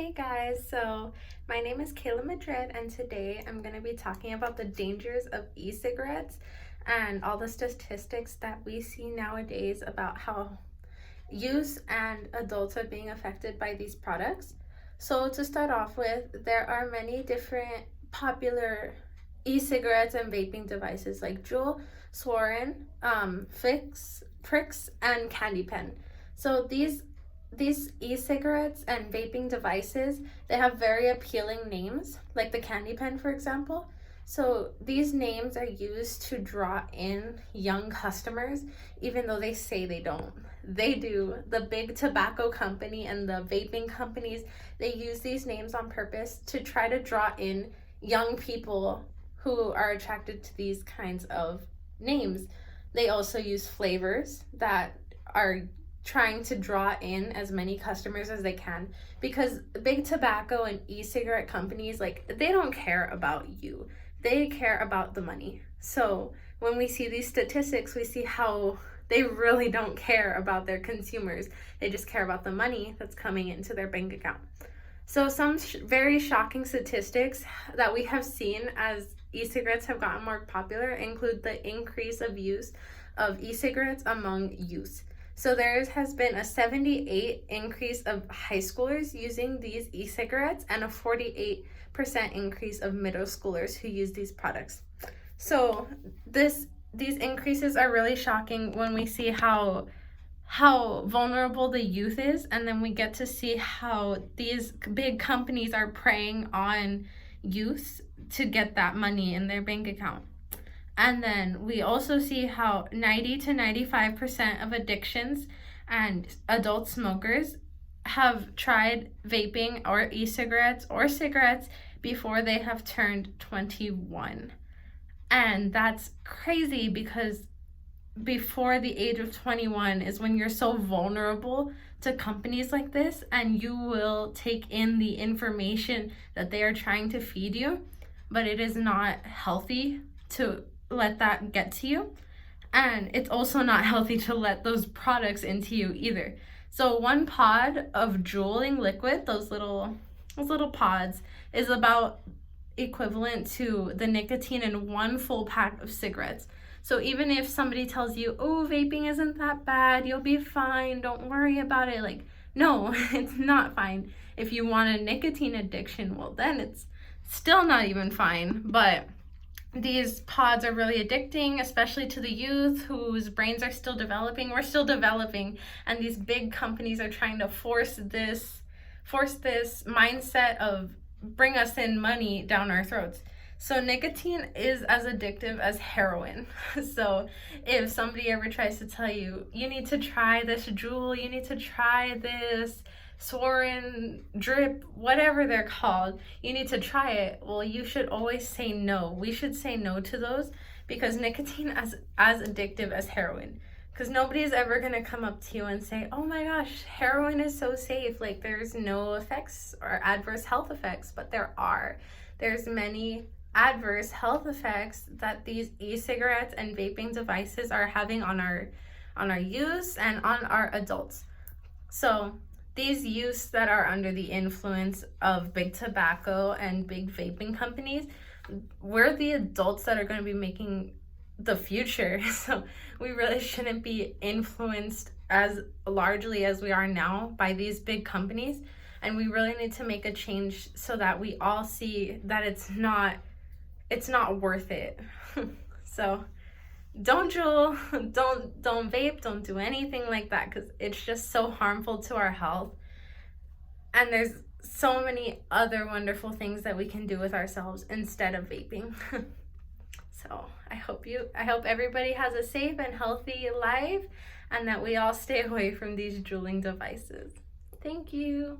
Hey guys, so my name is Kayla Madrid, and today I'm going to be talking about the dangers of e-cigarettes and all the statistics that we see nowadays about how youth and adults are being affected by these products. So to start off with, there are many different popular e-cigarettes and vaping devices like Juul, Swarin, Fix, Pricks, and Candy Pen. So these e-cigarettes and vaping devices, they have very appealing names, like the Candy Pen, for example. So these names are used to draw in young customers, even though they say they don't. They do. The big tobacco company and the vaping companies, they use these names on purpose to try to draw in young people who are attracted to these kinds of names. They also use flavors that are trying to draw in as many customers as they can, because big tobacco and e-cigarette companies, like, they don't care about you. They care about the money. So when we see these statistics, we see how they really don't care about their consumers. They just care about the money that's coming into their bank account. So some very shocking statistics that we have seen as e-cigarettes have gotten more popular include the increase of use of e-cigarettes among youth. So there has been a 78% increase of high schoolers using these e-cigarettes and a 48% increase of middle schoolers who use these products. So these increases are really shocking when we see how vulnerable the youth is, and then we get to see how these big companies are preying on youth to get that money in their bank account. And then we also see how 90 to 95% of addictions and adult smokers have tried vaping or e-cigarettes or cigarettes before they have turned 21. And that's crazy, because before the age of 21 is when you're so vulnerable to companies like this, and you will take in the information that they are trying to feed you, but it is not healthy to let that get to you, and it's also not healthy to let those products into you either. So one pod of Juuling liquid, those little pods, is about equivalent to the nicotine in one full pack of cigarettes. So even if somebody tells you, oh, vaping isn't that bad, you'll be fine, don't worry about it, like, no, it's not fine. If you want a nicotine addiction, well, then it's still not even fine. But these pods are really addicting, especially to the youth whose brains are still developing. We're still developing, and these big companies are trying to force this mindset of bring us in money down our throats. So nicotine is as addictive as heroin. So if somebody ever tries to tell you, you need to try this Juul, you need to try this Swarin, Drip, whatever they're called, you need to try it, well, you should always say no. We should say no to those, because nicotine is as addictive as heroin. Because nobody's ever going to come up to you and say, oh my gosh, heroin is so safe, like there's no effects or adverse health effects. But there are. There's many adverse health effects that these e-cigarettes and vaping devices are having on our youth and on our adults. So these youths that are under the influence of big tobacco and big vaping companies, we're the adults that are going to be making the future. So we really shouldn't be influenced as largely as we are now by these big companies. And we really need to make a change so that we all see that it's not worth it. So don't Juul, don't vape, don't do anything like that, because it's just so harmful to our health. And there's so many other wonderful things that we can do with ourselves instead of vaping. So I hope everybody has a safe and healthy life, and that we all stay away from these juuling devices. Thank you.